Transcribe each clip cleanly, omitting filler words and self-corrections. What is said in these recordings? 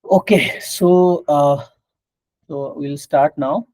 Okay, so we'll start now.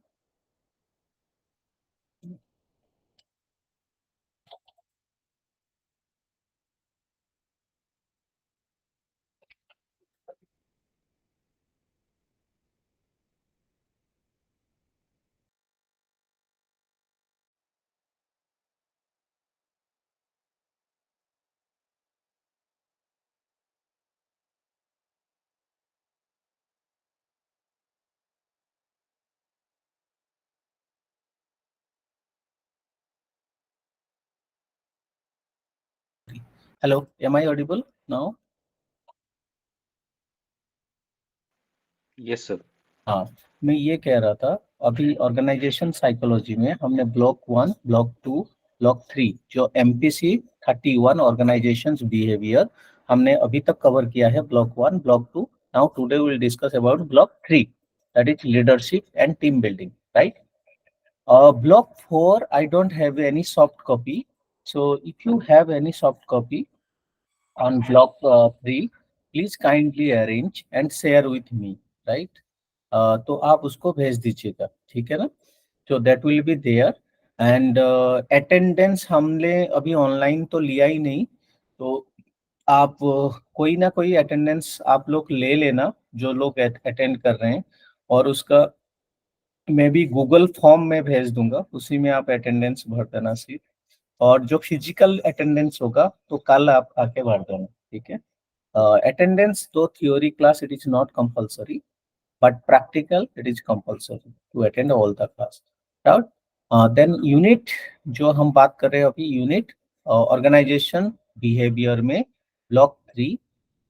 Hello, am I audible now? Yes, sir. हाँ, मैं ये कह रहा था, अभी ऑर्गेनाइजेशन साइकोलॉजी में हमने ब्लॉक 1, ब्लॉक 2, ब्लॉक 3 जो MPC 31 ऑर्गेनाइजेशंस बिहेवियर हमने अभी तक कवर किया है। Block 1, block 2, now today will discuss about block 3, that is leadership and team building, right? Block 4, I don't have any soft copy. So if you have any soft copy on block 3, please kindly arrange and share with me, right? तो आप उसको भेज दीजिएगा, ठीक है ना? तो that will be there. And attendance हमने अभी ऑनलाइन तो लिया ही नहीं, तो आप कोई ना कोई अटेंडेंस आप लोग ले लेना, जो लोग अटेंड कर रहे हैं, और उसका मैं भी गूगल फॉर्म में भेज दूंगा, उसी में आप अटेंडेंस भर देना सीट। और जो फिजिकल अटेंडेंस होगा तो कल आप आके भर देना, ठीक है? अटेंडेंस तो theory class it is not compulsory, but practical it is compulsory to attend all the class, right? Then unit जो हम बात कर रहे हैं अभी, यूनिट ऑर्गेनाइजेशन बिहेवियर में block 3,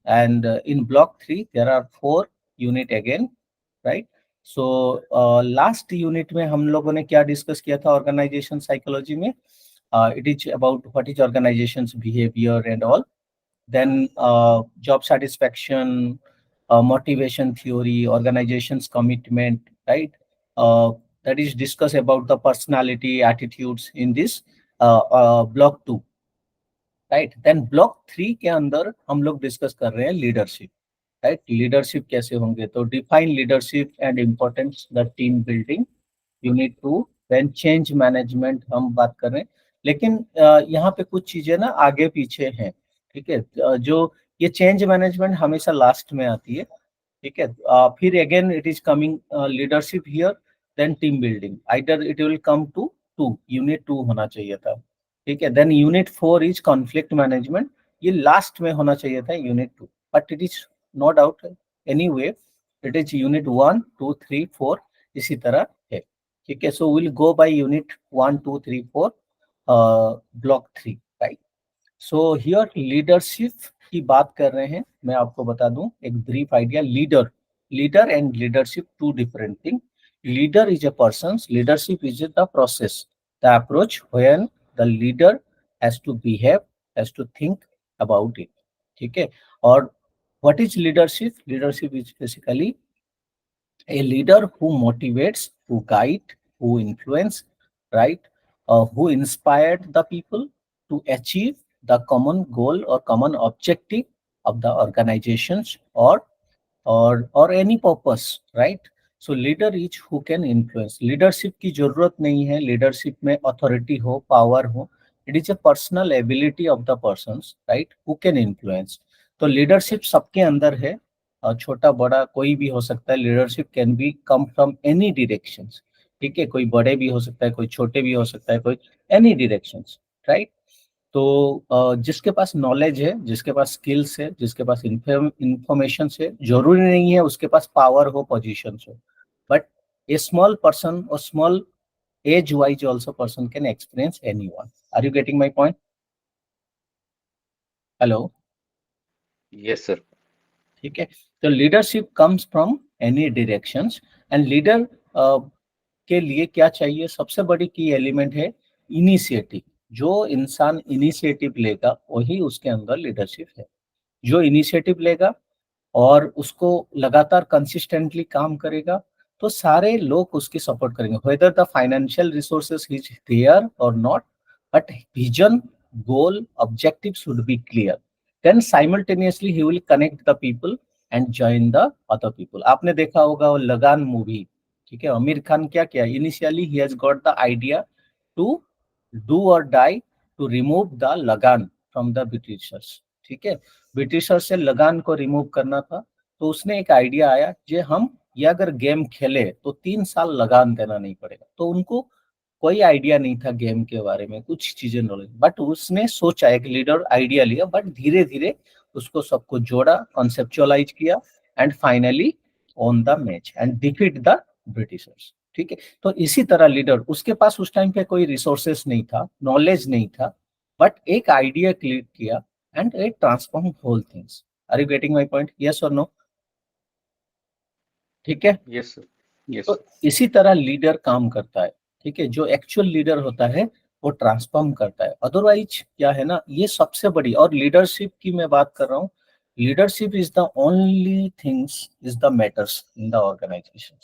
and in block 3 there are 4 unit again, right? So last unit में हम लोगों ने क्या डिस्कस किया था ऑर्गेनाइजेशन साइकोलॉजी में? It is about what is organization's behavior and all. Then job satisfaction, motivation theory, organization's commitment, right? Uh, that is discuss about the personality attitudes in this block 2, right? Then block 3 के अंदर हम लोग discuss कर रहे हैं leadership, right? Leadership कैसे होंगे, तो define leadership and importance the team building, unit 2। Then change management हम बात कर रहे हैं, लेकिन यहाँ पे कुछ चीजें ना आगे पीछे हैं, ठीक है? जो ये चेंज मैनेजमेंट हमेशा लास्ट में आती है, ठीक है? फिर again it is coming leadership here, then team building, either it will come to two, unit 2 होना चाहिए था, ठीक है? देन यूनिट 4 इज कॉन्फ्लिक्ट मैनेजमेंट, ये लास्ट में होना चाहिए था unit 2, but it is no doubt any way, it is unit 1, 2, 3, 4 इसी तरह है, ठीक है? So will go by unit 1, 2, 3, 4, block 3, right? So here leadership की बात कर रहे हैं। मैं आपको बता दूं एक brief idea, leader, leader and leadership two different thing. Leader is a person, leadership is the process, the approach when the leader has to behave, has to think about it, ठीक है? और what is leadership? Leadership is basically a leader who motivates, who guide, who influence, right? Who inspired the people to achieve the common goal or common objective of the organizations, or any purpose, right? So leader is who can influence. Leadership की जरूरत नहीं है, leadership में authority हो, power हो, it is a personal ability of the persons, right, who can influence. तो leadership सबके अंदर है, छोटा बड़ा कोई भी हो सकता है। Leadership can be come from any directions, ठीक है? कोई बड़े भी हो सकता है, कोई छोटे भी हो सकता है, कोई एनी डायरेक्शंस, राइट? तो जिसके पास नॉलेज है, जिसके पास स्किल्स है, जिसके पास इंफॉर्मेशन है, जरूरी नहीं है उसके पास पावर हो, पोजीशन हो, बट ए स्मॉल पर्सन और small age wise also person can experience any one. Are you getting my point? Hello? Yes, sir. ठीक है? तो leadership comes from any directions, and leader के लिए क्या चाहिए? सबसे बड़ी की एलिमेंट है इनिशिएटिव। जो इंसान इनिशिएटिव लेगा वही उसके अंदर लीडरशिप है। जो इनिशिएटिव लेगा और उसको लगातार कंसिस्टेंटली काम करेगा, तो सारे लोग उसकी सपोर्ट करेंगे, whether the financial resources is there और not, but vision, goal, objective should be clear. Then simultaneously he will connect the people and join the other people. आपने देखा होगा वो लगान मूवी, ठीक है, आमिर खान क्या किया, इनिशियली ही has got the idea to do और die to remove the lagaan from the Britishers, ठीक है, ब्रिटिशर्स से लगान को रिमूव करना था। तो उसने एक आइडिया आया कि हम ये अगर गेम खेले तो 3 साल लगान देना नहीं पड़ेगा। तो उनको कोई आइडिया नहीं था गेम के बारे में, कुछ चीजें नॉलेज, बट उसने सोचा, एक लीडर आइडिया लिया, बट धीरे धीरे उसको सबको जोड़ा, कॉन्सेप्चुअलाइज किया, and finally on the match and defeat the Britishers, ठीक है। तो इसी तरह लीडर, उसके पास उस टाइम पे कोई रिसोर्सेस नहीं था, नॉलेज नहीं था, बट एक आइडिया क्लिक किया and it transform whole things. Are you getting my point, yes और नो? ठीक है। Yes sir. यस। तो इसी तरह लीडर काम करता है, ठीक है, जो एक्चुअल लीडर होता है वो ट्रांसफॉर्म करता है। अदरवाइज क्या है ना, ये सबसे बड़ी, और लीडरशिप की मैं बात कर रहा हूँ, leadership is the only things is the matters in the organisation.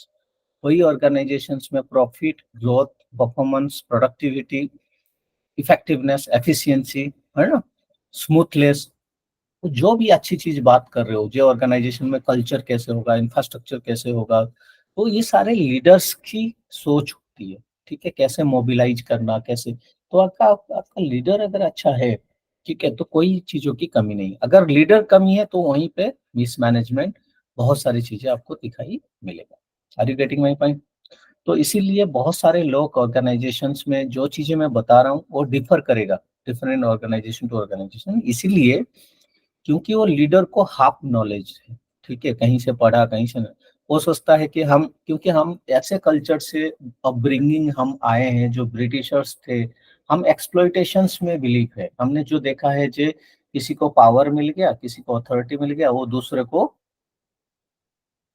वही ऑर्गेनाइजेशंस में profit, growth, performance, productivity, effectiveness, efficiency, है ना, स्मूथनेस, तो जो भी अच्छी चीज बात कर रहे हो, जो ऑर्गेनाइजेशन में कल्चर कैसे होगा, इंफ्रास्ट्रक्चर कैसे होगा, तो ये सारे लीडर्स की सोच होती है, ठीक है, कैसे मोबिलाइज करना, कैसे। तो आपका लीडर अगर अच्छा है, ठीक है, तो कोई चीजों की कमी नहीं। अगर लीडर कमी है तो वहीं पे मिसमैनेजमेंट, बहुत सारी चीजें आपको दिखाई मिलेगा। Are you getting my point? तो इसीलिए बहुत सारे लोग ऑर्गेनाइजेशंस में जो चीजें मैं बता रहा हूँ वो डिफर करेगा डिफरेंट ऑर्गेनाइजेशन टू ऑर्गेनाइजेशन, इसीलिए क्योंकि वो लीडर को हाफ नॉलेज है, ठीक है, कहीं से पढ़ा कहीं से नहीं। वो सोचता है कि हम, क्योंकि हम ऐसे कल्चर से अपब्रिंगिंग हम आए हैं जो ब्रिटिशर्स थे, हम एक्सप्लॉइटेशंस में बिलीव है। हमने जो देखा है, जो किसी को पावर मिल गया, किसी को अथॉरिटी मिल गया, वो दूसरे को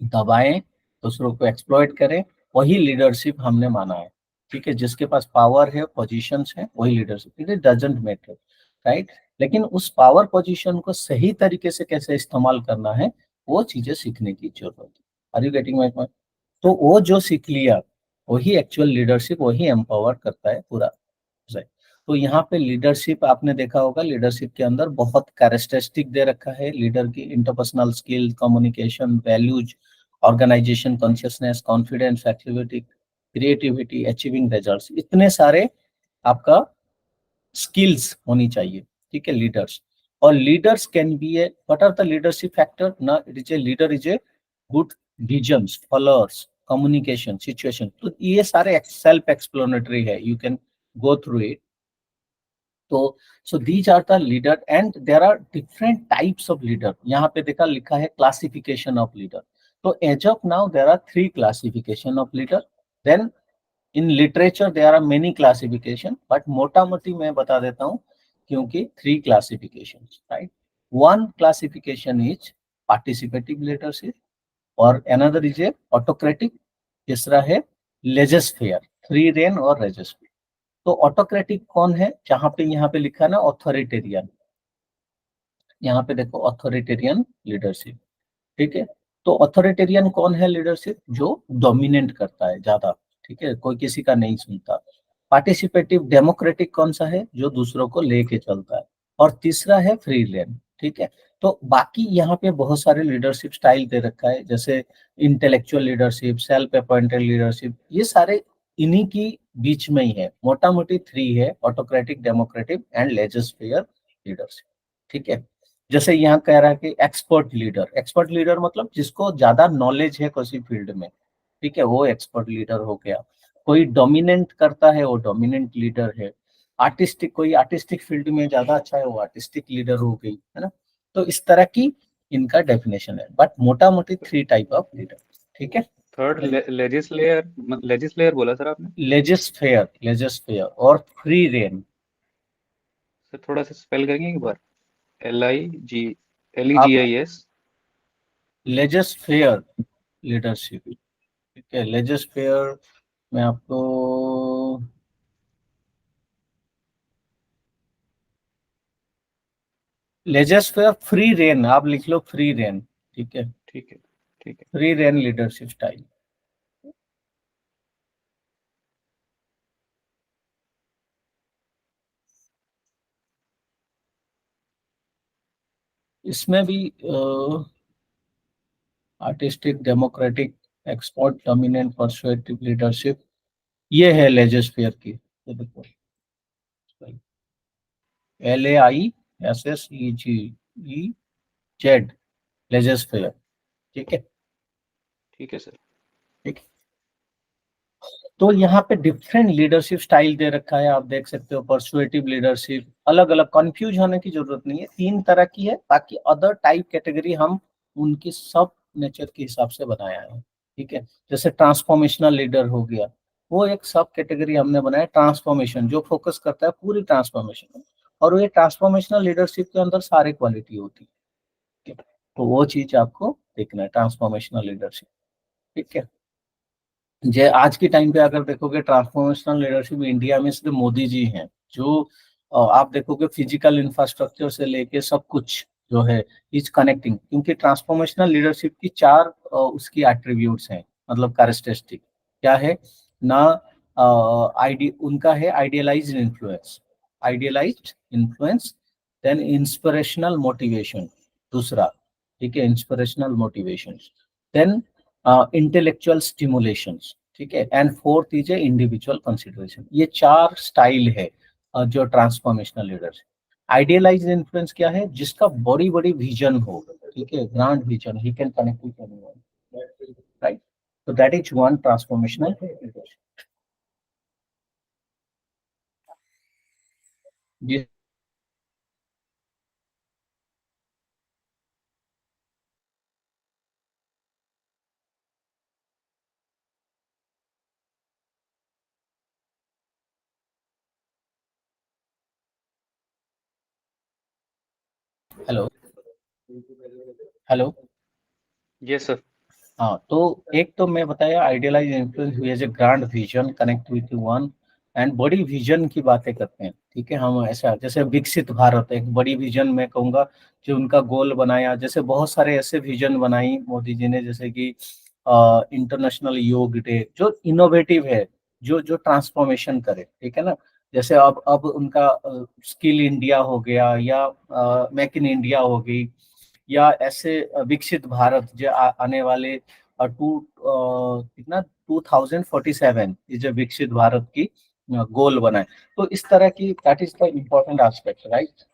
दबाएं, दूसरों को एक्सप्लॉइट करें, वही लीडरशिप हमने माना है, ठीक है, जिसके पास पावर है, पोजीशंस है, वही leadership, it doesn't matter, right. लेकिन उस पावर पोजीशन को सही तरीके से कैसे इस्तेमाल करना है, वो चीजें सीखने की जरूरत है। Are you getting my point? तो वो जो सीख लिया, वही एक्चुअल लीडरशिप, वही एम्पावर करता है पूरा। राइट। तो यहाँ पे लीडरशिप आपने देखा होगा, लीडरशिप के अंदर बहुत कैरेक्टरिस्टिक दे रखा है लीडर की, interpersonal skill, communication, values, organisation consciousness, confidence, activity, creativity, achieving results, इतने सारे आपका स्किल्स होनी चाहिए, ठीक है, लीडर्स। और leaders can be a, what are the leadership factor ना, it is a leader is a good visions, followers, communication, situation, तो ये सारे सेल्फ एक्सप्लेनेटरी है, you can go through it. तो so these are the leader and there are different types of leader. यहाँ पे देखा लिखा है क्लासिफिकेशन ऑफ लीडर। तो as of now there are 3 classification of leader. Then in literature there are many classification, but मोटा मोटी मैं बता देता हूँ, क्योंकि 3 classification, right. One classification is participative leadership, और अनदर इज ए ऑटोक्रेटिक, तीसरा है लेजस्फेयर, फ्री रेन और लेजस्फेयर। तो ऑटोक्रेटिक कौन है, जहां पे यहाँ पे लिखा है ना ऑथोरिटेरियन, यहाँ पे देखो ऑथोरिटेरियन लीडरशिप, ठीक है। तो ऑथोरिटेरियन कौन है लीडरशिप, जो डोमिनेट करता है ज्यादा, ठीक है, कोई किसी का नहीं सुनता। पार्टिसिपेटिव डेमोक्रेटिक कौन सा है, जो दूसरों को लेके चलता है। और तीसरा है फ्री लैंड, ठीक है। तो बाकी यहाँ पे बहुत सारे लीडरशिप स्टाइल दे रखा है, जैसे intellectual leadership, self appointed leadership, ये सारे इन्हीं की बीच में ही है। मोटा मोटी 3 है, autocratic, democratic and legislative leadership, ठीक है। जैसे यहाँ कह रहा है कि एक्सपर्ट लीडर, एक्सपर्ट लीडर मतलब जिसको ज्यादा नॉलेज है किसी फील्ड में, ठीक है, वो एक्सपर्ट लीडर हो गया। कोई डोमिनेंट करता है, वो डोमिनेंट लीडर है। आर्टिस्टिक, कोई आर्टिस्टिक फील्ड में ज्यादा अच्छा है, वो आर्टिस्टिक लीडर हो गई, है ना। तो इस तरह की इनका डेफिनेशन है, बट मोटा मोटी 3 टाइप ऑफ लीडर, ठीक है। थर्ड लेजिस्लेयर, लेजिस्लेयर बोला सर आपने? लेजिस्फेयर, लेजिस्फेयर और फ्री रेन। सर थोड़ा सा स्पेल करेंगे एक बार? आप LEGIS। लेजिस्फेयर लीडरशिप, ठीक है, लेजिस्फेयर में आपको, लेजिस्फेयर फ्री रेन, आप लिख लो फ्री रेन, ठीक है, ठीक है। ठीक है। Free rein leadership style. इसमें भी artistic, democratic, expert, dominant, persuasive leadership, ये है लेजिस्फेयर की। ये देखो, LAISSEGEZ, लेजिस्फेयर। ठीक है, ठीक है सर। ठीक। तो यहाँ पे डिफरेंट लीडरशिप स्टाइल दे रखा है, आप देख सकते हो। परसुएटिव लीडरशिप, अलग अलग, कंफ्यूज होने की जरूरत नहीं है, 3 तरह की है। बाकी अदर टाइप कैटेगरी हम उनकी सब नेचर के हिसाब से बनाया है। ठीक है, जैसे ट्रांसफॉर्मेशनल लीडर हो गया, वो एक सब कैटेगरी हमने बनाया, ट्रांसफॉर्मेशन, जो फोकस करता है पूरी ट्रांसफॉर्मेशन। और ये ट्रांसफॉर्मेशनल लीडरशिप के अंदर सारे क्वालिटी होती है। ठीक है? तो वो चीज आपको देखना है, ट्रांसफॉर्मेशनल लीडरशिप। ठीक है, जे आज के टाइम पे अगर देखोगे ट्रांसफॉर्मेशनल लीडरशिप इंडिया में सिर्फ मोदी जी हैं, जो आप देखोगे फिजिकल इंफ्रास्ट्रक्चर से लेके सब कुछ जो है इज कनेक्टिंग। क्योंकि ट्रांसफॉर्मेशनल लीडरशिप की 4 उसकी एट्रीब्यूट्स हैं, मतलब कैरेक्टरिस्टिक क्या है ना। आईडी उनका है idealised influence, idealised influence, then inspirational motivation, दूसरा। ठीक है, inspirational motivation, then intellectual stimulations. ठीक है, and fourth is a individual consideration. ये 4 स्टाइल है जो ट्रांसफॉर्मेशनल लीडरशिप। आइडियलाइज्ड इन्फ्लुएंस क्या है, जिसका बड़ी बड़ी विजन हो। ठीक है, grand vision, he can connect with anyone, right. तो that is one transformational leadership. जी। Hello, hello. Yes sir. हाँ, तो एक तो मैं बताया आइडियलाइज इन्फ्लुएंस, हुई as a grand vision, connectivity one, and बड़ी विजन की बातें करते हैं। ठीक है, हम ऐसा जैसे विकसित भारत एक बड़ी विजन मैं कहूँगा, जो उनका गोल बनाया। जैसे बहुत सारे ऐसे विजन बनाई मोदी जी ने, जैसे कि इंटरनेशनल योग डे, जो इनोवेटिव है, जो जो ट्रांसफॉर्मेशन करे। ठीक है ना, जैसे अब उनका स्किल इंडिया हो गया, या मेक इन इंडिया हो गई, या ऐसे विकसित भारत जो आने वाले कितना 2047 ये जो विकसित भारत की गोल बनाए। तो इस तरह की, that is the important aspect, right.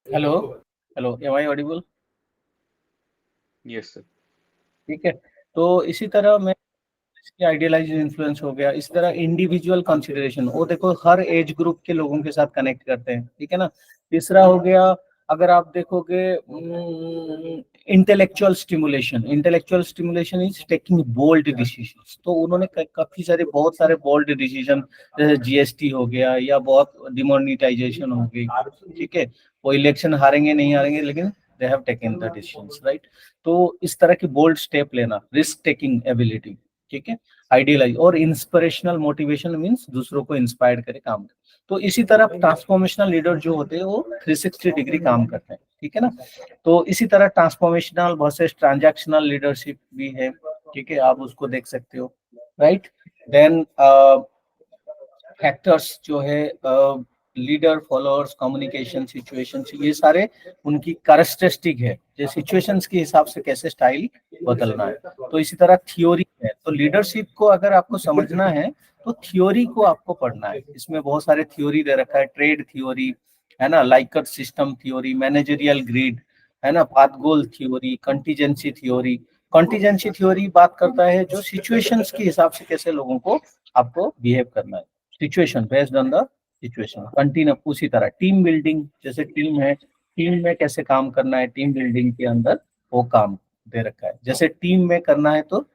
Hello, hello, am I audible? Yes sir. ठीक है, तो इसी तरह मैं, इसकी आइडियलाइज इन्फ्लुएंस हो गया। इस तरह इंडिविजुअल कंसिडरेशन, वो देखो हर एज ग्रुप के लोगों के साथ कनेक्ट करते हैं। ठीक है ना। तीसरा हो गया, अगर आप देखोगे, intellectual stimulation, intellectual stimulation is taking bold decisions. तो उन्होंने काफी सारे, बहुत सारे बोल्ड डिसीजन, जैसे जीएसटी हो गया, या बहुत डिमोनिटाइजेशन हो गई। ठीक है, वो इलेक्शन हारेंगे नहीं हारेंगे, लेकिन they have taken the decisions, right. तो इस तरह की बोल्ड स्टेप लेना, रिस्क टेकिंग एबिलिटी। ठीक है, आइडियलाइज और इंस्पिरेशनल मोटिवेशन मींस दूसरों को इंस्पायर करे काम करे। तो इसी तरह ट्रांसफॉर्मेशनल लीडर जो होते हैं वो 360 डिग्री काम करते हैं, ठीक है ना। तो इसी तरह ट्रांसफॉर्मेशनल वर्सेस ट्रांजैक्शनल लीडरशिप भी है, ठीक है, आप उसको देख सकते हो, राइट। देन फैक्टर्स जो है लीडर फॉलोअर्स कम्युनिकेशन सिचुएशंस, ये सारे उनकी कैरेक्टरिस्टिक है, जो सिचुएशंस के हिसाब से कैसे स्टाइल बदलना है। तो इसी तरह थ्योरी है, तो लीडरशिप को अगर आपको समझना है तो थ्योरी को आपको पढ़ना है। इसमें बहुत सारे थ्योरी दे रखा है, ट्रेड थ्योरी है ना, Likert system theory, managerial grid है ना, पाथ गोल theory, contingency theory. Contingency theory बात करता है जो सिचुएशंस के हिसाब से कैसे लोगों को आपको बिहेव करना है, situation based on the situation. Continue उसी तरह टीम बिल्डिंग, जैसे टीम है, टीम में कैसे काम करना है, टीम बिल्डिंग के अंदर वो काम दे रखा है। जैसे टीम में करना है तो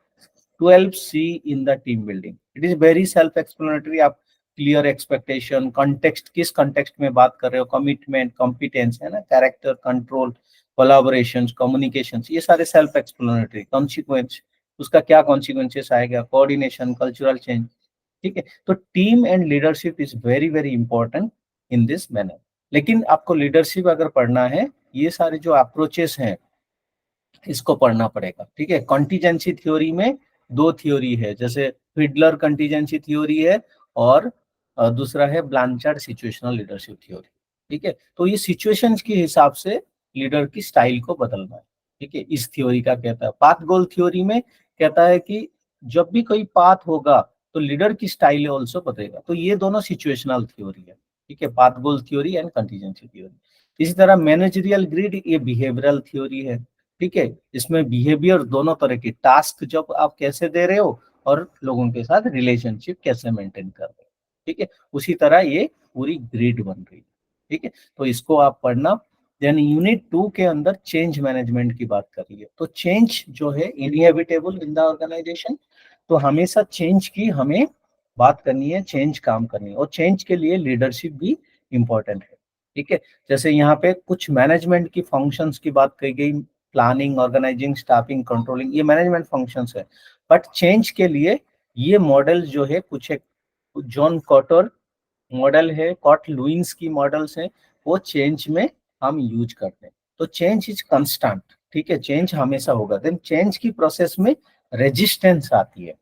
12C in the team building, it is very self explanatory. आप क्लियर एक्सपेक्टेशन, कॉन्टेक्स्ट, किस कॉन्टेक्स्ट में बात कर रहे हो, कमिटमेंट, कॉम्पिटेंस है ना, कैरेक्टर, कंट्रोल, कोलाबोरेशन, कम्युनिकेशन, ये सारे सेल्फ एक्सप्लेनेटरी। कॉन्सिक्वेंस, उसका क्या कॉन्सिक्वेंसेस आएगा, कोऑर्डिनेशन, कल्चरल चेंज, ठीक है। तो team and leadership is very very important in this manner. लेकिन आपको लीडरशिप अगर पढ़ना है, ये सारे जो अप्रोचेस हैं इसको पढ़ना पड़ेगा, ठीक है। कॉन्टीजेंसी थ्योरी में दो थ्योरी है, जैसे फिडलर कॉन्टीजेंसी थ्योरी है और दूसरा है ब्लांचार्ड सिचुएशनल लीडरशिप थ्योरी, ठीक है। तो ये सिचुएशंस के हिसाब से लीडर की स्टाइल को बदलना है, ठीक है। इस थ्योरी का कहता है। पाथ गोल थ्योरी में कहता है कि जब भी कोई पाथ होगा तो लीडर की स्टाइल ऑल्सो बदलेगा। तो ये दोनों सिचुएशनल थ्योरी है, ठीक है, path goal theory and contingency theory. इसी तरह मैनेजरियल ग्रिड, ये बिहेवियरल थ्योरी है, ठीक है। इसमें बिहेवियर दोनों तरह की, टास्क जब आप कैसे दे रहे हो और लोगों के साथ रिलेशनशिप कैसे मेंटेन कर रहे हो, ठीक है। उसी तरह ये पूरी ग्रिड बन रही है, ठीक है। तो इसको आप पढ़ना। देन यूनिट 2 के अंदर चेंज मैनेजमेंट की बात कर रही है। तो चेंज जो है इनएविटेबल इन द ऑर्गेनाइजेशन, तो हमेशा चेंज की हमें बात करनी है, चेंज काम करनी है, और चेंज के लिए लीडरशिप भी इंपॉर्टेंट है, ठीक है। जैसे यहाँ पे कुछ मैनेजमेंट की फंक्शंस की बात कही गई, प्लानिंग, ऑर्गेनाइजिंग, स्टाफिंग, कंट्रोलिंग, ये मैनेजमेंट फंक्शंस है। बट चेंज के लिए ये मॉडल जो है कुछ एक जॉन कॉटर मॉडल है, कॉट लुइंस की मॉडल्स हैं, वो चेंज में हम यूज करते हैं। तो चेंज इज कंस्टेंट, ठीक है, चेंज हमेशा होगा। देन चेंज की प्रोसेस में रेजिस्टेंस आती है,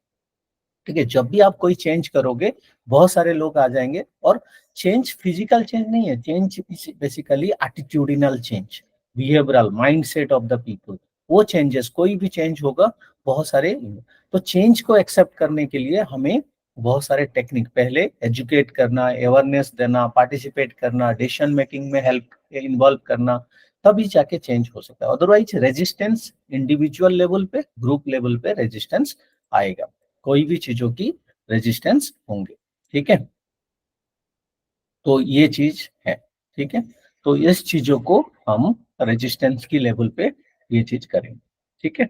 ठीक है। जब भी आप कोई चेंज करोगे बहुत सारे लोग आ जाएंगे, और चेंज फिजिकल चेंज नहीं है, change basically attitudinal change, behavioural mindset of the people, वो चेंजेस, कोई भी चेंज होगा बहुत सारे। तो चेंज को एक्सेप्ट करने के लिए हमें बहुत सारे टेक्निक, पहले एजुकेट करना, अवेयरनेस देना, पार्टिसिपेट करना, डिसीजन मेकिंग में हेल्प इन्वॉल्व करना, तभी जाके चेंज हो सकता है। अदरवाइज रेजिस्टेंस इंडिविजुअल लेवल पे, ग्रुप लेवल पे रेजिस्टेंस आएगा, कोई भी चीजों की रेजिस्टेंस होंगे, ठीक है। तो ये चीज है, ठीक है। तो इस चीजों को हम रेजिस्टेंस की लेवल पे ये चीज करेंगे, ठीक है।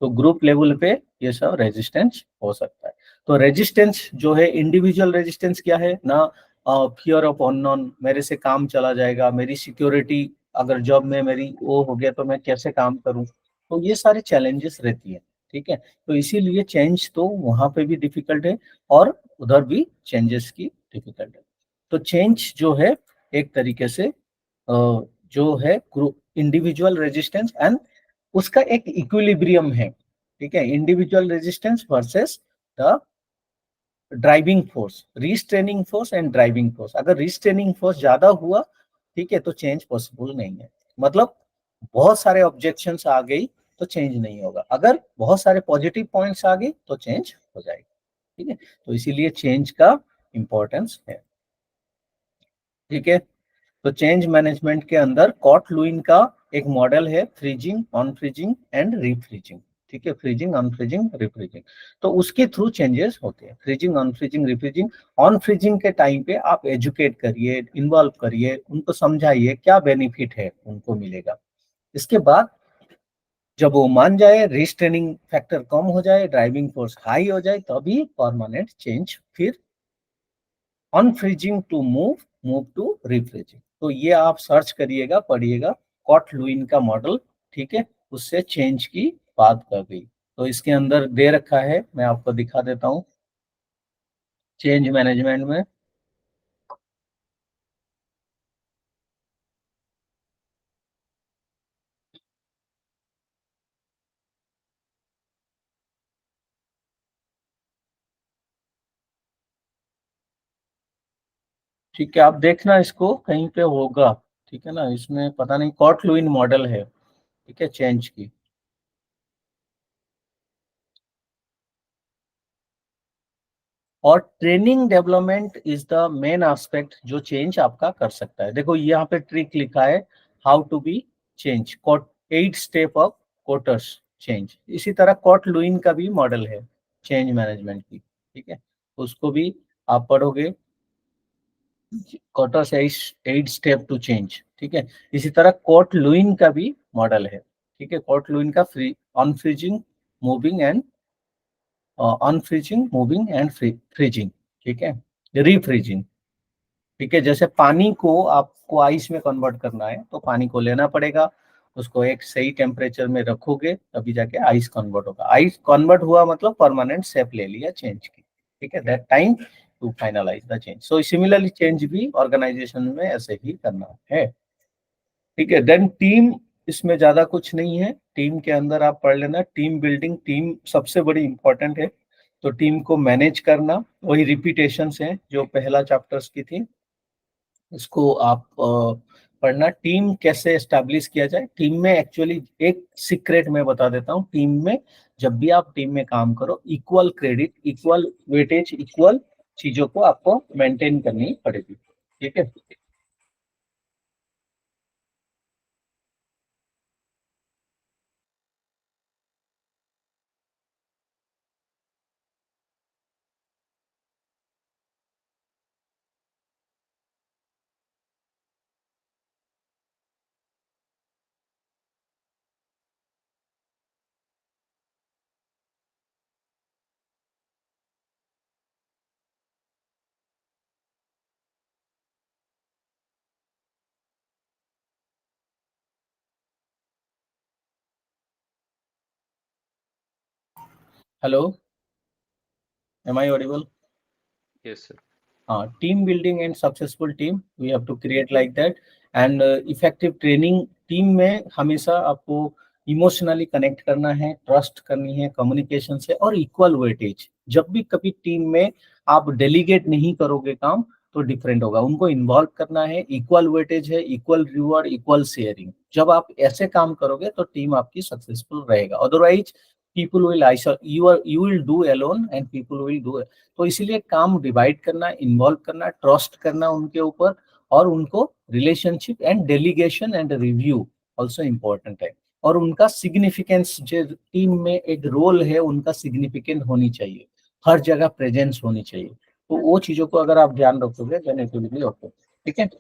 तो ग्रुप लेवल पे ये सब रेजिस्टेंस हो सकता है। तो रेजिस्टेंस जो है, इंडिविजुअल रेजिस्टेंस क्या है ना, फियर ऑफ अननोन, मेरे से काम चला जाएगा, मेरी सिक्योरिटी, अगर जॉब में मेरी वो हो गया तो मैं कैसे काम करूं, तो ये सारे चैलेंजेस रहती है, ठीक है। तो इसीलिए चेंज तो वहां पे भी डिफिकल्ट है और उधर भी चेंजेस की डिफिकल्ट है। तो चेंज जो है एक तरीके से जो है इंडिविजुअल रेजिस्टेंस एंड उसका एक इक्विलिब्रियम है, ठीक है, individual resistance versus the driving force, restraining force and driving force. अगर रिस्ट्रेनिंग फोर्स ज्यादा हुआ, ठीक है, तो चेंज पॉसिबल नहीं है। मतलब बहुत सारे ऑब्जेक्शंस आ गई तो चेंज नहीं होगा, अगर बहुत सारे पॉजिटिव पॉइंट्स आ गई तो चेंज हो जाएगा, ठीक है। तो इसीलिए चेंज का इंपॉर्टेंस है, ठीक है। तो चेंज मैनेजमेंट के अंदर कॉट लुइन का एक मॉडल है, फ्रीजिंग, अनफ्रीजिंग एंड रीफ्रीजिंग, ठीक है, फ्रीजिंग, अनफ्रीजिंग, रिफ्रीजिंग। तो उसके थ्रू चेंजेस होते हैं, फ्रीजिंग, अनफ्रीजिंग, रिफ्रीजिंग। अनफ्रीजिंग के टाइम पे आप एजुकेट करिए, इन्वॉल्व करिए, उनको समझाइए क्या बेनिफिट है उनको मिलेगा। इसके बाद जब वो मान जाए, रिस्ट्रेनिंग फैक्टर कम हो जाए, ड्राइविंग फोर्स हाई हो जाए, तभी परमानेंट चेंज, फिर unfreezing to move, move to रिफ्रीजिंग। तो ये आप सर्च करिएगा, पढ़िएगा, कॉट लुइन का मॉडल, ठीक है, उससे चेंज की बात कर गई। तो इसके अंदर दे रखा है, मैं आपको दिखा देता हूँ। चेंज मैनेजमेंट में ठीक है, आप देखना इसको कहीं पे होगा। ठीक है ना, इसमें पता नहीं कॉट लुइन मॉडल है। ठीक है, चेंज की। और training development is the main aspect जो चेंज आपका कर सकता है। देखो यहाँ पे ट्रिक लिखा है, how to be change Kotter 8 step of Kotter's change. इसी तरह कॉट लुइन का भी मॉडल है चेंज मैनेजमेंट की। ठीक है, उसको भी आप पढ़ोगे, कोटर्स 8 स्टेप टू चेंज। ठीक है, इसी तरह कॉट लुइन का भी मॉडल है। ठीक है, कॉट लुइन का free unfreezing moving and unfreezing moving and freezing. ठीक है, रीफ्रीजिंग। ठीक है, जैसे पानी को आपको आइस में कन्वर्ट करना है तो पानी को लेना पड़ेगा, उसको एक सही टेम्परेचर में रखोगे तभी जाके आइस कन्वर्ट होगा। आइस कन्वर्ट हुआ मतलब परमानेंट शेप ले लिया चेंज की। ठीक है, that time to finalise the change. So similarly change भी ऑर्गेनाइजेशन में ऐसे ही करना है। ठीक है, देन टीम, इसमें ज्यादा कुछ नहीं है। टीम के अंदर आप पढ़ लेना, टीम बिल्डिंग, टीम सबसे बड़ी इंपॉर्टेंट है। तो टीम को मैनेज करना, वही रिपीटेशंस हैं जो पहला चैप्टर्स की थी, इसको आप पढ़ना। टीम कैसे एस्टैब्लिश किया जाए, टीम में एक्चुअली एक सीक्रेट मैं बता देता हूँ। टीम में जब भी आप टीम में काम करो, equal credit, equal weightage, equal चीजों को आपको मेंटेन करनी पड़ेगी। ठीक है। Hello, am I audible? Yes sir. हाँ, team building and successful team we have to create like that. And effective training, team में हमेशा आपको इमोशनली कनेक्ट करना है, ट्रस्ट करनी है, कम्युनिकेशन से, और इक्वल वेटेज। जब भी कभी टीम में आप डेलीगेट नहीं करोगे काम तो डिफरेंट होगा, उनको इन्वॉल्व करना है। इक्वल वेटेज है, इक्वल रिवॉर्ड, इक्वल शेयरिंग। जब आप ऐसे काम करोगे तो टीम आपकी सक्सेसफुल रहेगा। Otherwise people will isolate you will do alone and people will do. तो इसीलिए काम डिवाइड करना, इन्वॉल्व करना, ट्रस्ट करना उनके ऊपर, और उनको relationship and delegation and review also important है। और उनका सिग्निफिकेंस, जो टीम में एक रोल है उनका सिग्निफिकेंट होनी चाहिए, हर जगह प्रेजेंस होनी चाहिए। तो वो चीजों को अगर आप ध्यान रखोगे then it will be okay. ठीक है।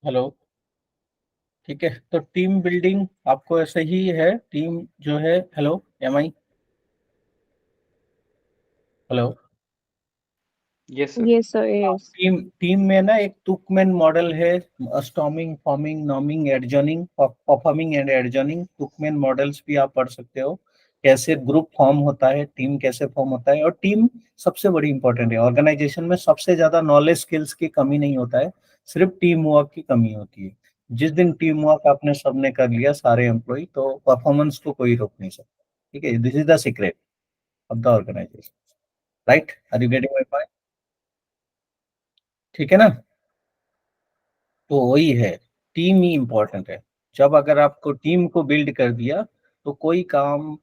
हेलो। ठीक है, तो टीम बिल्डिंग आपको ऐसे ही है, टीम जो है, hello, am I, hello. Yes sir. Yes, sir, yes. Team team में ना एक टुकमैन मॉडल है, storming, forming, norming, adjourning, performing and adjourning, Tuckman models भी आप पढ़ सकते हो। कैसे ग्रुप फॉर्म होता है, टीम कैसे फॉर्म होता है, और टीम सबसे बड़ी इंपॉर्टेंट है ऑर्गेनाइजेशन में। सबसे ज्यादा नॉलेज स्किल्स की कमी नहीं होता है, सिर्फ टीम वर्क की कमी होती है। जिस दिन टीम वर्क आपने सबने कर लिया, सारे एम्प्लॉय, तो परफॉर्मेंस को कोई रोक नहीं सकता। ठीक है, this is the secret of the organisation. Right, are you getting my point? ठीक है ना? तो वही है, टीम ही इम्पोर्टेंट है। जब अगर आपको टीम को बिल्ड कर दिया, तो कोई काम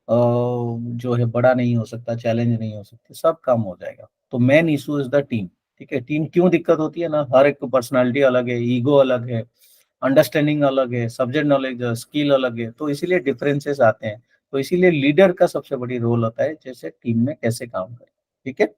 जो है बड़ा नहीं हो सकता, चैलेंज नहीं हो सकते, सब काम हो जाएगा। तो main issue is the team. ठीक है, टीम क्यों दिक्कत होती है ना, हर एक को पर्सनालिटी अलग है, ईगो अलग है, अंडरस्टैंडिंग अलग है, सब्जेक्ट नॉलेज, स्किल अलग है, तो इसीलिए डिफरेंसेस आते हैं। तो इसीलिए लीडर का सबसे बड़ी रोल होता है, जैसे टीम में कैसे काम करें। ठीक है,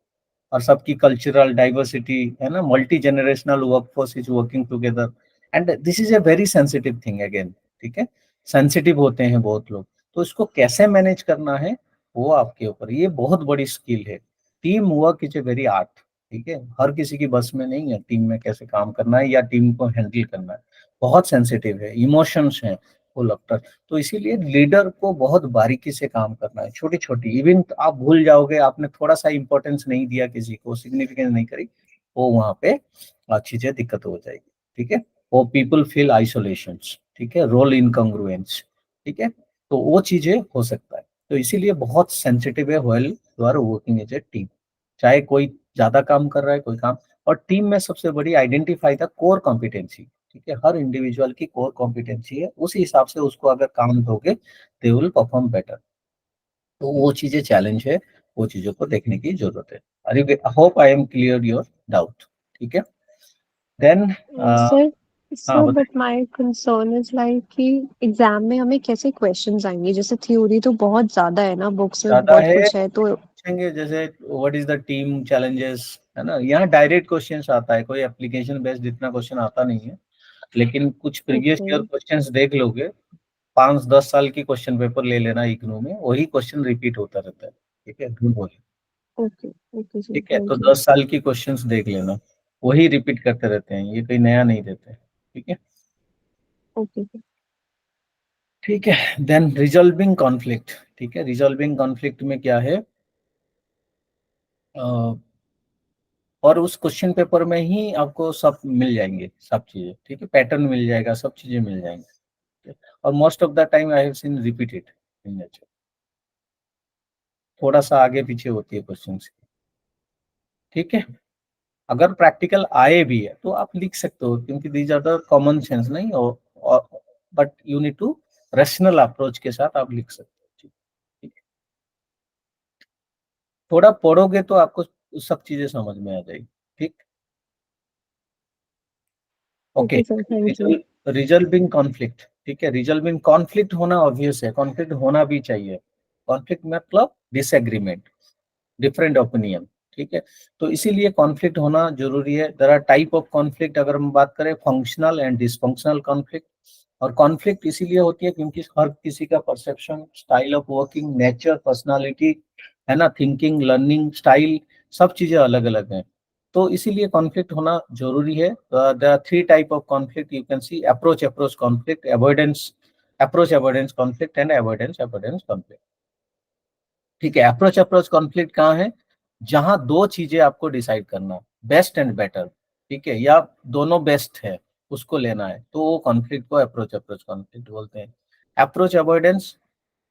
और सबकी कल्चरल डाइवर्सिटी है ना, multi generational workforce is working together, and this is a very sensitive thing again. ठीक है, सेंसिटिव होते हैं बहुत लोग, तो इसको कैसे मैनेज करना है, वो आपके ऊपर, ये बहुत बड़ी स्किल है। Team work is a very art. ठीक है, हर किसी की बस में नहीं है टीम में कैसे काम करना है या टीम को हैंडल करना है। बहुत सेंसिटिव है, इमोशंस हैं, वो लगता है। तो इसीलिए लीडर को बहुत बारीकी से काम करना है, छोटी छोटी, इवन आप भूल जाओगे, आपने थोड़ा सा इंपॉर्टेंस नहीं दिया किसी को, सिग्निफिकेंस नहीं करी, वो वहां पे चीजें दिक्कत हो जाएगी। ठीक है, वो पीपल फील आइसोलेशन। ठीक है, रोल इनकॉन्ग्रुएंस। ठीक है, तो वो चीजें हो सकता है। तो इसीलिए बहुत सेंसिटिव है while you are working as a team. चाहे कोई ज्यादा काम कर रहा है, कोई काम, और टीम में सबसे बड़ी आइडेंटिफाई द कोर कॉम्पिटेंसी। ठीक है, हर इंडिविजुअल की कोर कॉम्पिटेंसी है, उसी हिसाब से उसको अगर काम दोगे, दे विल परफॉर्म बेटर। तो वो चीजें चैलेंज है, वो चीजों को देखने की जरूरत है। I hope I am clear your doubt. ठीक है, देन Sir, हाँ sir, but बताइए। my concern is like कि एग्जाम में हमें कैसे क्वेश्चंस आएंगे? जैसे थ्योरी तो बहुत ज्यादा है ना, बुक्स में ज्यादा बहुत है, कुछ है तो। पूछेंगे जैसे what is the team challenges, है ना, यहाँ डायरेक्ट क्वेश्चंस आता है, कोई एप्लीकेशन बेस्ड इतना क्वेश्चन आता नहीं है। लेकिन कुछ प्रीवियस ओके, ईयर क्वेश्चंस देख लोगे, 5-10 साल की क्वेश्चन पेपर ले लेना इग्नू में, वही क्वेश्चन रिपीट होता रहता है। ठीक है, झूठ बोले। ओके, ओके सर, ठीक है, तो थैंक यू। 10 साल की क्वेश्चंस देख लेना, वही रिपीट करते रहते हैं, ये कोई नया नहीं देते। ठीक है। Okay sir. ठीक है, देन रिजॉल्विंग कॉन्फ्लिक्ट। ठीक है, रिजॉल्विंग कॉन्फ्लिक्ट में क्या है, और उस क्वेश्चन पेपर में ही आपको सब मिल जाएंगे, सब चीजें। ठीक है, पैटर्न मिल जाएगा, सब चीजें मिल जाएंगे। और most of the time I have seen repeated in nature, थोड़ा सा आगे पीछे होती है क्वेश्चन। ठीक है, अगर प्रैक्टिकल आए भी है तो आप लिख सकते हो, क्योंकि these are the common sense नहीं, और but you need to rational approach के साथ आप लिख सकते हो। ठीक है, थोड़ा पढ़ोगे तो आपको सब चीजें समझ में आ जाएगी। ठीक, okay. Okay sir, thank you. Resolving conflict. ठीक है, रिजल्विंग कॉन्फ्लिक्ट होना ऑब्वियस है, कॉन्फ्लिक्ट होना भी चाहिए। कॉन्फ्लिक्ट मतलब डिसएग्रीमेंट, डिफरेंट ओपिनियन। ठीक है, तो इसीलिए कॉन्फ्लिक्ट होना जरूरी है। There are type of conflict, अगर हम बात करें फंक्शनल एंड डिसफंक्शनल कॉन्फ्लिक्ट। और कॉन्फ्लिक्ट इसीलिए होती है क्योंकि हर किसी का perception, style of working, nature, personality, है ना, थिंकिंग, लर्निंग स्टाइल, सब चीजें अलग अलग हैं। तो इसीलिए कॉन्फ्लिक्ट होना जरूरी है। There are 3 type of conflict you can see, approach approach conflict, avoidance approach avoidance conflict, and avoidance avoidance conflict. ठीक है, अप्रोच अप्रोच कॉन्फ्लिक्ट कहाँ है, जहां दो चीजें आपको डिसाइड करना, बेस्ट एंड बेटर। ठीक है, या दोनों बेस्ट है, उसको लेना है, तो वो कॉन्फ्लिक्ट को अप्रोच अप्रोच कॉन्फ्लिक्ट बोलते हैं। अप्रोच अवॉइडेंस,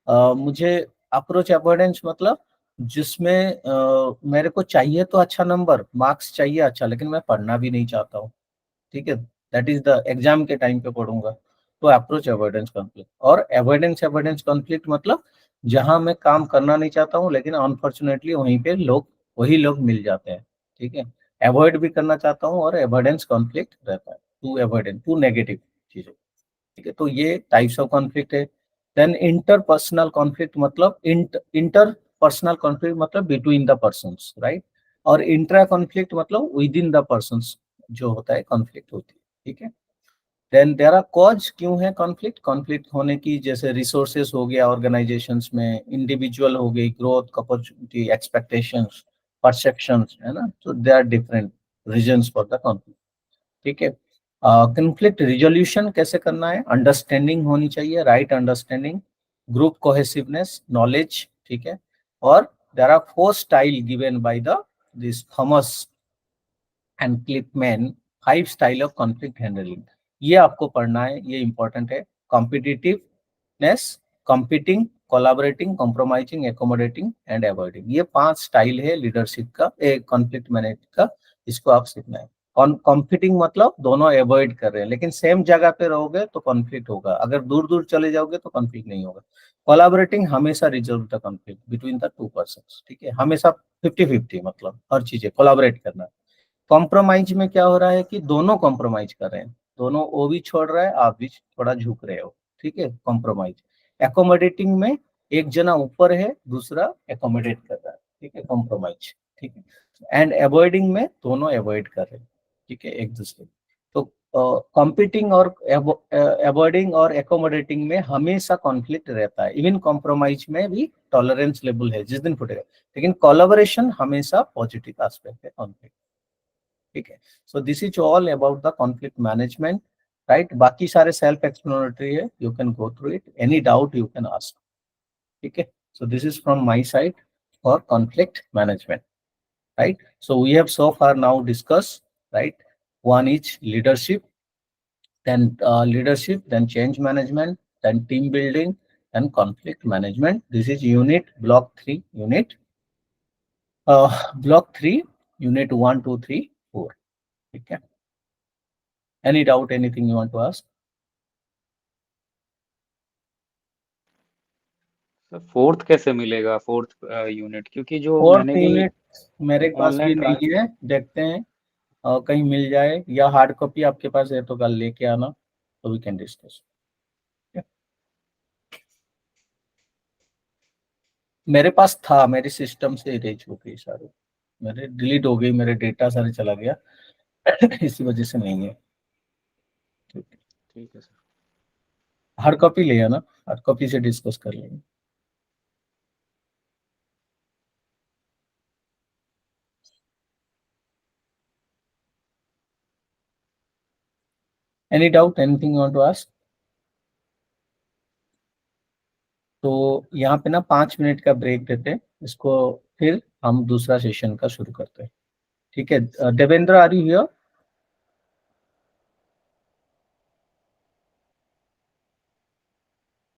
मुझे अप्रोच अवॉइडेंस मतलब जिसमें मेरे को चाहिए तो अच्छा नंबर, मार्क्स चाहिए अच्छा, लेकिन मैं पढ़ना भी नहीं चाहता हूँ। ठीक है, दैट इज द एग्जाम के टाइम पे पढ़ूंगा, तो अप्रोच अवॉइडेंस कॉन्फ्लिक्ट। और अवॉइडेंस अवॉइडेंस कॉन्फ्लिक्ट मतलब जहां मैं काम करना नहीं चाहता हूँ, लेकिन अनफॉर्चुनेटली वहीं पे लोग, वही लोग मिल जाते हैं। ठीक है, अवॉइड भी करना चाहता हूँ, और अवॉइडेंस कॉन्फ्लिक्ट रहता है, टू अवॉइडेंस, टू नेगेटिव चीजें। ठीक है, तो ये टाइप्स ऑफ कॉन्फ्लिक्ट है। देन इंटरपर्सनल कॉन्फ्लिक्ट मतलब इंटर पर्सनल कॉन्फ्लिक्ट मतलब बिटवीन द पर्सन्स, राइट। और इंट्रा कॉन्फ्लिक्ट मतलब विद इन द पर्सन्स जो होता है, कॉन्फ्लिक्ट होती है। ठीक है, देन देयर आर कॉज, क्यों है कॉन्फ्लिक्ट, कॉन्फ्लिक्ट होने की जैसे रिसोर्सेस हो गया ऑर्गेनाइजेशंस में, इंडिविजुअल हो गई, ग्रोथ अपॉर्चुनिटी, एक्सपेक्टेशंस, परसेप्शंस, है ना, तो they are different reasons for the conflict. ठीक है। कॉन्फ्लिक्ट रिजोल्यूशन कैसे करना है, अंडरस्टैंडिंग होनी चाहिए, right understanding, group cohesiveness, knowledge, ठीक है। और there are 4 style given by the this Thomas and Kilmann, 5 style of conflict handling. ये आपको पढ़ना है, ये इंपॉर्टेंट है। Competitiveness, competing, collaborating, compromising, accommodating and avoiding, ये 5 स्टाइल है लीडरशिप का, एक कॉन्फ्लिक्ट मैनेजमेंट का, इसको आप सीखना है। कॉम्पिटिंग मतलब दोनों अवॉइड कर रहे हैं, लेकिन सेम जगह पे रहोगे तो कॉन्फ्लिक्ट होगा, अगर दूर दूर चले जाओगे तो कॉन्फ्लिक्ट नहीं होगा। कोलैबोरेटिंग हमेशा resolve the conflict between the 2 persons, ठीक है, हमेशा 50-50, मतलब हर चीजें कोलैबोरेट करना। कॉम्प्रोमाइज में क्या हो रहा है कि दोनों कॉम्प्रोमाइज कर रहे हैं, दोनों, वो भी छोड़ रहा है, आप भी थोड़ा झुक रहे हो, ठीक है, कॉम्प्रोमाइज। एकोमोडेटिंग में एक जना ऊपर है, दूसरा एकोमोडेट कर रहा है, ठीक है, कॉम्प्रोमाइज, ठीक है। एंड अवॉइडिंग में दोनों अवॉइड कर रहे हैं, ठीक है, एक दूसरे। तो कॉम्पिटिंग और अवॉइडिंग और एकोमोडेटिंग में हमेशा कॉन्फ्लिक्ट रहता है, इवन कॉम्प्रोमाइज में भी टॉलरेंस लेवल है जिस दिन फुटेगा, लेकिन कोलैबोरेशन हमेशा पॉजिटिव एस्पेक्ट है कॉन्फ्लिक्ट, ठीक है। So this is all about the conflict management, right. बाकी सारे सेल्फ एक्सप्लेनेटरी है, you can go through it, any doubt you can ask, ठीक है। So this is from my side for conflict management, right? So we have so far now discussed, right? One is leadership, then change management, then team building, and conflict management. This is unit block 3, block 3, unit 1, 2, 3, 4. Okay. Any doubt, anything you want to ask? Sir fourth कैसे मिलेगा, fourth unit, क्योंकि जो fourth मैंने भी unit मेरे पास भी online trans नहीं है, देखते हैं कहीं मिल जाए, या हार्ड कॉपी आपके पास है तो कल लेके आना, तो वी कैन डिस्कस। मेरे पास था, मेरे सिस्टम से इरेज हो गई सारे, मेरे डिलीट हो गई, मेरे डेटा सारे चला गया इसी वजह से नहीं है। ठीक है सर। हार्ड कॉपी ले आना, हार्ड कॉपी से डिस्कस कर लेंगे। Any doubt, anything you want to ask? तो यहाँ पे ना 5 मिनट का ब्रेक देते हैं इसको, फिर हम दूसरा सेशन का शुरू करते हैं, ठीक है। Devendra, are you here?